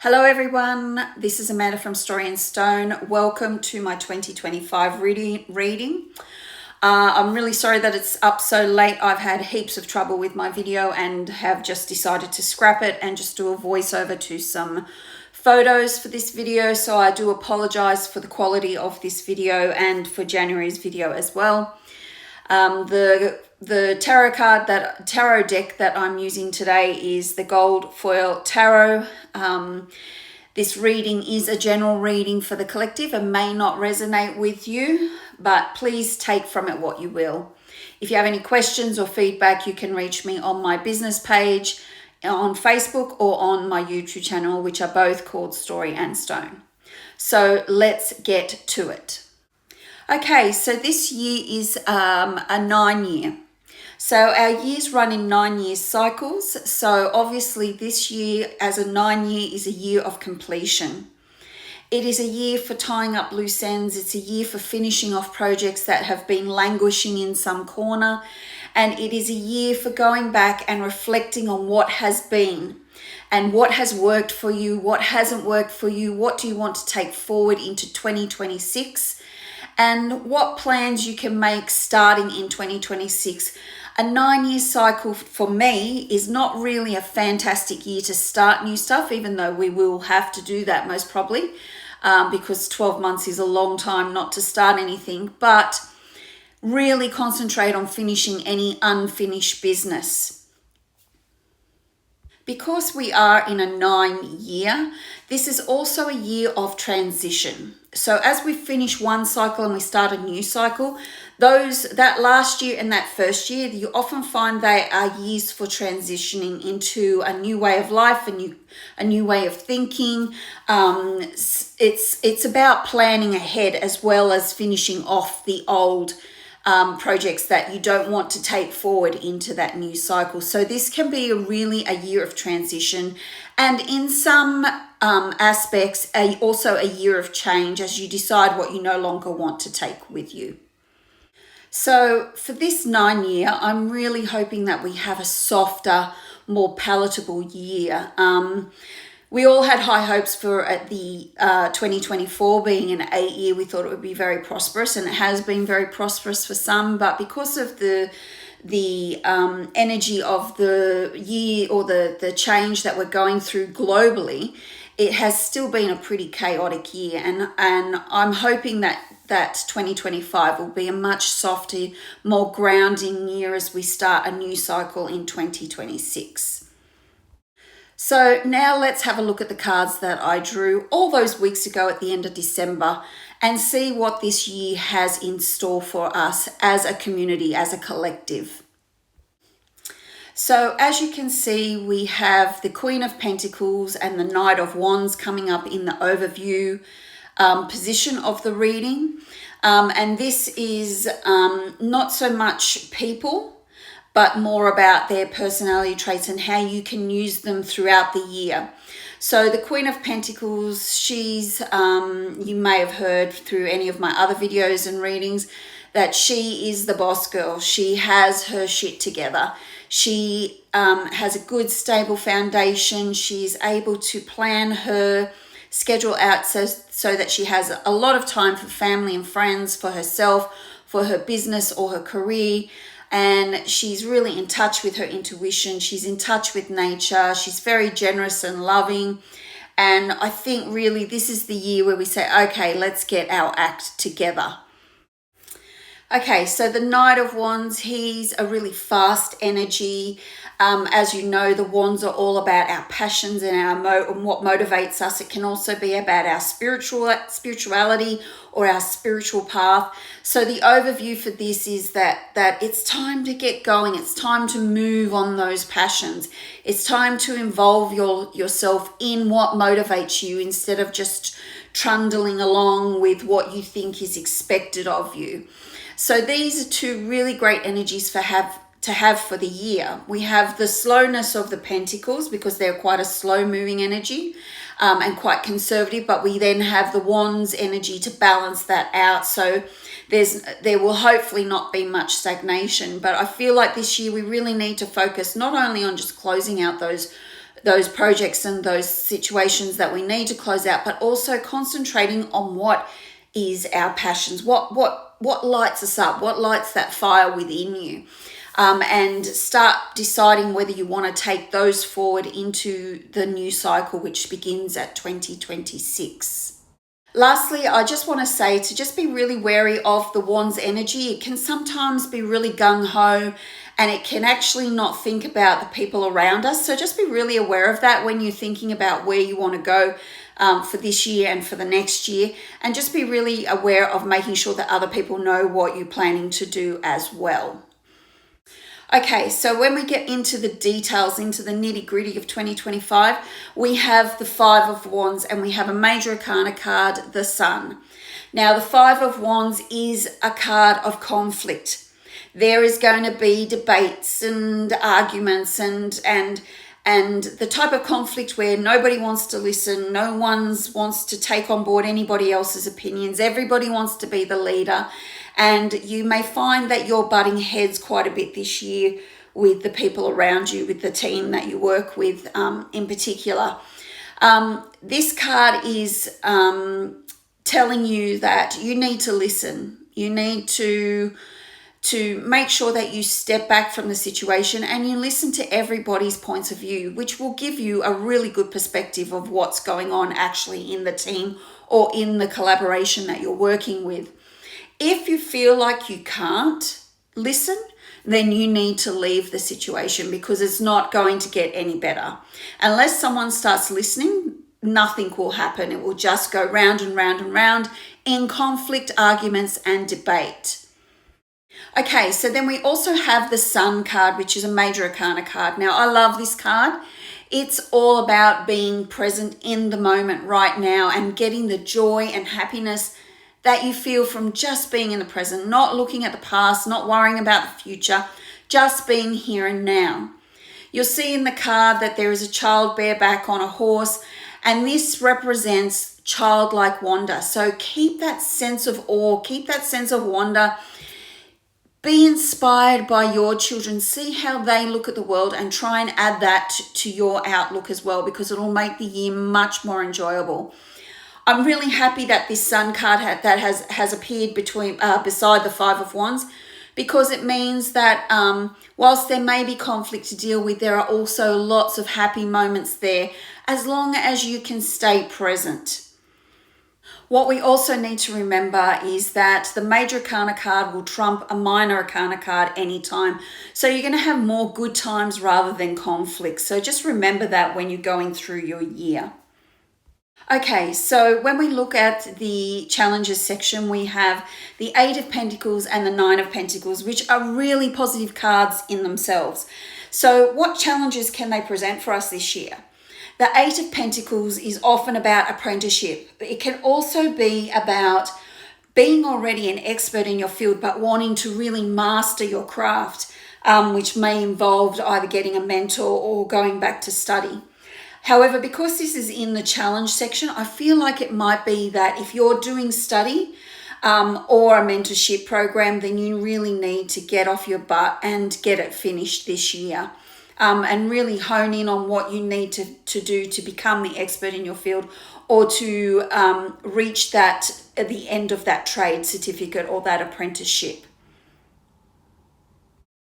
Hello everyone, this is Amanda from Story and Stone. Welcome to my 2025 reading. I'm really sorry that it's up so late. I've had heaps of trouble with my video and have just decided to scrap it and just do a voiceover to some photos for this video. So I do apologize for the quality of this video and for January's video as well. The tarot deck that I'm using today is the Gold Foil Tarot. This reading is a general reading for the collective and may not resonate with you, but please take from it what you will. If you have any questions or feedback, you can reach me on my business page on Facebook or on my YouTube channel, which are both called Story and Stone. So let's get to it. Okay, so this year is a 9-year. So our years run in 9-year cycles. So obviously this year as a 9-year is a year of completion. It is a year for tying up loose ends. It's a year for finishing off projects that have been languishing in some corner. And it is a year for going back and reflecting on what has been and what has worked for you, what hasn't worked for you, what do you want to take forward into 2026, and what plans you can make starting in 2026. A 9-year cycle for me is not really a fantastic year to start new stuff, even though we will have to do that most probably, because 12 months is a long time not to start anything, but really concentrate on finishing any unfinished business. Because we are in a 9-year, this is also a year of transition. So as we finish one cycle and we start a new cycle, that last year and that first year, you often find they are years for transitioning into a new way of life, a new way of thinking. It's about planning ahead as well as finishing off the old projects that you don't want to take forward into that new cycle. So this can be really a year of transition, and in some aspects also a year of change as you decide what you no longer want to take with you. So for this 9-year, I'm really hoping that we have a softer, more palatable year. We all had high hopes for the 2024 being an 8-year. We thought it would be very prosperous, and it has been very prosperous for some, but because of the energy of the year or the change that we're going through globally, it has still been a pretty chaotic year, and I'm hoping that 2025 will be a much softer, more grounding year as we start a new cycle in 2026. So now let's have a look at the cards that I drew all those weeks ago at the end of December and see what this year has in store for us as a community, as a collective. So as you can see, we have the Queen of Pentacles and the Knight of Wands coming up in the overview position of the reading. And this is not so much people, but more about their personality traits and how you can use them throughout the year. So the Queen of Pentacles, she's, you may have heard through any of my other videos and readings, that she is the boss girl. She has her shit together. She has a good, stable foundation. She's able to plan her schedule out so that she has a lot of time for family and friends, for herself, for her business or her career. And she's really in touch with her intuition. She's in touch with nature. She's very generous and loving. And I think really this is the year where we say, okay, let's get our act together. Okay, so the Knight of Wands, he's a really fast energy. As you know, the wands are all about our passions and and what motivates us. It can also be about our spirituality or our spiritual path. So the overview for this is that it's time to get going. It's time to move on those passions. It's time to involve yourself in what motivates you instead of just trundling along with what you think is expected of you. So these are two really great energies to have for the year. We have the slowness of the Pentacles because they're quite a slow moving energy and quite conservative, but we then have the Wands energy to balance that out. So there will hopefully not be much stagnation, but I feel like this year we really need to focus not only on just closing out those those projects and those situations that we need to close out, but also concentrating on what is our passions, what lights us up, what lights that fire within you, and start deciding whether you want to take those forward into the new cycle, which begins at 2026. Lastly, I just want to say to just be really wary of the wand's energy. It can sometimes be really gung-ho, and it can actually not think about the people around us. So just be really aware of that when you're thinking about where you want to go for this year and for the next year. And just be really aware of making sure that other people know what you're planning to do as well. Okay, so when we get into the details, into the nitty-gritty of 2025, we have the Five of Wands and we have a major arcana card, the Sun. Now, the Five of Wands is a card of conflict. There is going to be debates and arguments and the type of conflict where nobody wants to listen, no one wants to take on board anybody else's opinions, everybody wants to be the leader. And you may find that you're butting heads quite a bit this year with the people around you, with the team that you work with in particular. This card is telling you that you need to listen. You need to make sure that you step back from the situation and you listen to everybody's points of view, which will give you a really good perspective of what's going on actually in the team or in the collaboration that you're working with. If you feel like you can't listen, then you need to leave the situation because it's not going to get any better. Unless someone starts listening, nothing will happen. It will just go round and round and round in conflict, arguments, and debate. Okay, so then we also have the Sun card, which is a major arcana card. Now, I love this card. It's all about being present in the moment right now and getting the joy and happiness that you feel from just being in the present, not looking at the past, not worrying about the future, just being here and now. You'll see in the card that there is a child bareback on a horse, and this represents childlike wonder. So keep that sense of awe, keep that sense of wonder. Be inspired by your children. See how they look at the world and try and add that to your outlook as well, because it'll make the year much more enjoyable. I'm really happy that this Sun card has appeared beside the Five of Wands, because it means that whilst there may be conflict to deal with, there are also lots of happy moments there as long as you can stay present. What we also need to remember is that the major arcana card will trump a minor arcana card anytime. So you're going to have more good times rather than conflicts. So just remember that when you're going through your year. Okay, so when we look at the challenges section, we have the Eight of Pentacles and the Nine of Pentacles, which are really positive cards in themselves. So what challenges can they present for us this year? The Eight of Pentacles is often about apprenticeship. It can also be about being already an expert in your field, but wanting to really master your craft, which may involve either getting a mentor or going back to study. However, because this is in the challenge section, I feel like it might be that if you're doing study or a mentorship program, then you really need to get off your butt and get it finished this year, and really hone in on what you need to do to become the expert in your field, or to reach that at the end of that trade certificate or that apprenticeship.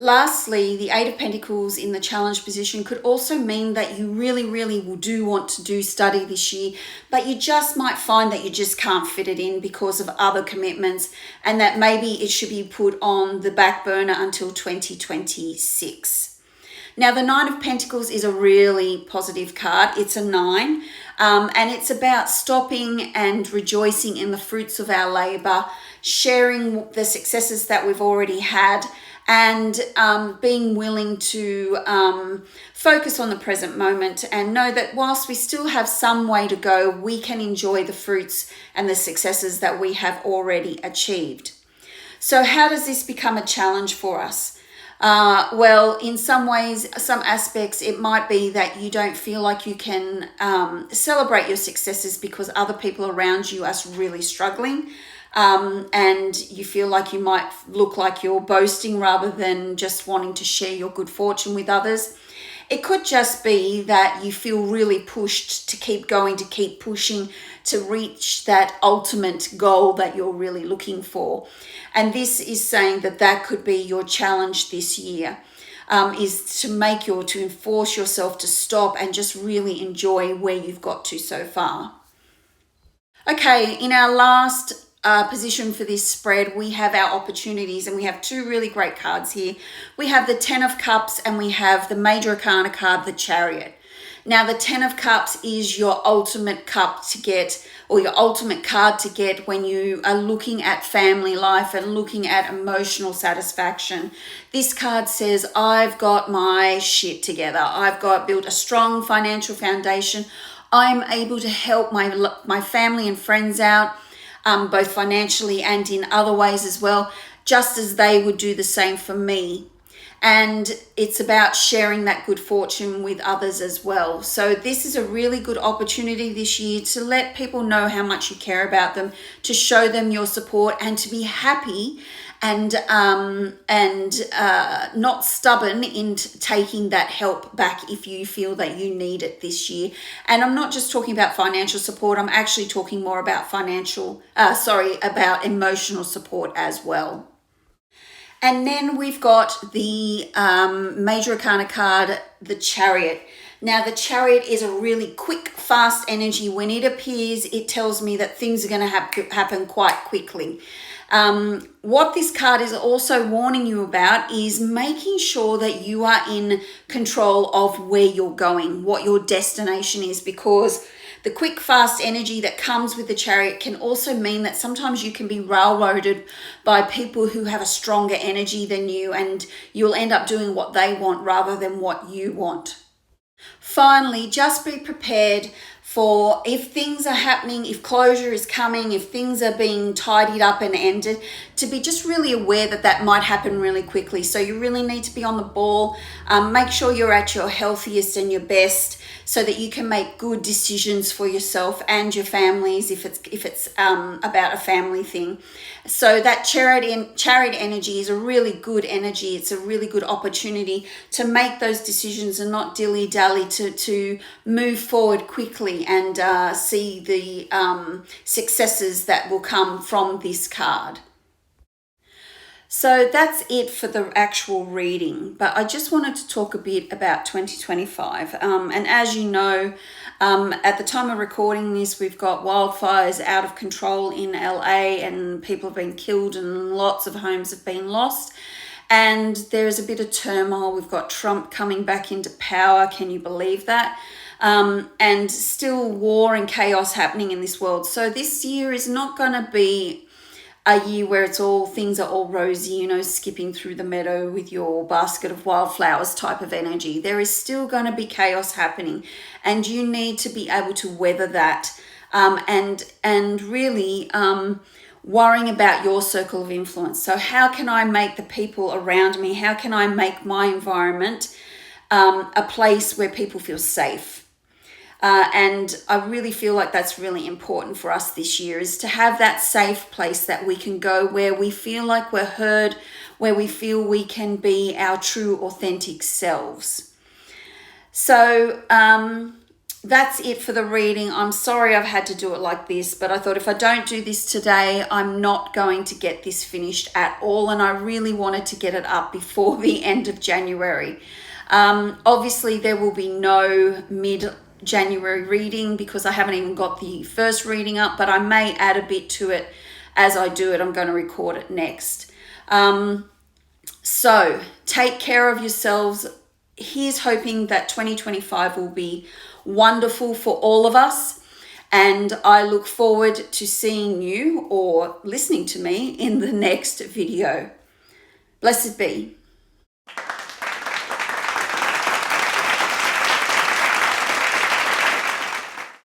Lastly, the Eight of Pentacles in the challenge position could also mean that you really, really do want to do study this year, but you just might find that you just can't fit it in because of other commitments, and that maybe it should be put on the back burner until 2026. Now, the Nine of Pentacles is a really positive card. It's a 9, and it's about stopping and rejoicing in the fruits of our labor, sharing the successes that we've already had, and being willing to focus on the present moment and know that whilst we still have some way to go, we can enjoy the fruits and the successes that we have already achieved. So how does this become a challenge for us? Well, in some ways, some aspects, it might be that you don't feel like you can celebrate your successes because other people around you are really struggling. And you feel like you might look like you're boasting rather than just wanting to share your good fortune with others. It could just be that you feel really pushed to keep going, to keep pushing, to reach that ultimate goal that you're really looking for. And this is saying that that could be your challenge this year, is to enforce yourself to stop and just really enjoy where you've got to so far. Okay, in our last position for this spread, we have our opportunities, and we have two really great cards here. We have the Ten of Cups and we have the Major Arcana card, the Chariot. Now, the Ten of Cups is your ultimate cup to get, or your ultimate card to get when you are looking at family life and looking at emotional satisfaction. This card says, I've got my shit together. I've built a strong financial foundation. I'm able to help my family and friends out, both financially and in other ways as well, just as they would do the same for me. And it's about sharing that good fortune with others as well. So this is a really good opportunity this year to let people know how much you care about them, to show them your support, and to be happy and not stubborn in taking that help back if you feel that you need it this year. And I'm not just talking about financial support. I'm actually talking more about about emotional support as well. And then we've got the Major Arcana card, the Chariot. Now, the Chariot is a really quick, fast energy. When it appears, it tells me that things are going to happen quite quickly. What this card is also warning you about is making sure that you are in control of where you're going, what your destination is, because the quick, fast energy that comes with the Chariot can also mean that sometimes you can be railroaded by people who have a stronger energy than you, and you'll end up doing what they want rather than what you want. Finally, just be prepared for if things are happening, if closure is coming, if things are being tidied up and ended, to be just really aware that that might happen really quickly. So you really need to be on the ball. Make sure you're at your healthiest and your best, so that you can make good decisions for yourself and your families if it's about a family thing. So that chariot energy is a really good energy. It's a really good opportunity to make those decisions and not dilly-dally, to move forward quickly and see the successes that will come from this card. So that's it for the actual reading, but I just wanted to talk a bit about 2025. And as you know, at the time of recording this, we've got wildfires out of control in LA, and people have been killed and lots of homes have been lost. And there's a bit of turmoil. We've got Trump coming back into power. Can you believe that? And still war and chaos happening in this world. So this year is not going to be a year where things are all rosy, skipping through the meadow with your basket of wildflowers type of energy. There is still going to be chaos happening, and you need to be able to weather that, and really worrying about your circle of influence. So how can I make the people around me, how can I make my environment a place where people feel safe? And I really feel like that's really important for us this year, is to have that safe place that we can go, where we feel like we're heard, where we feel we can be our true, authentic selves. So that's it for the reading. I'm sorry I've had to do it like this, but I thought if I don't do this today, I'm not going to get this finished at all. And I really wanted to get it up before the end of January. Obviously, there will be no mid-January reading because I haven't even got the first reading up, but I may add a bit to it as I do it. I'm going to record it next. So take care of yourselves. Here's hoping that 2025 will be wonderful for all of us. And I look forward to seeing you or listening to me in the next video. Blessed be.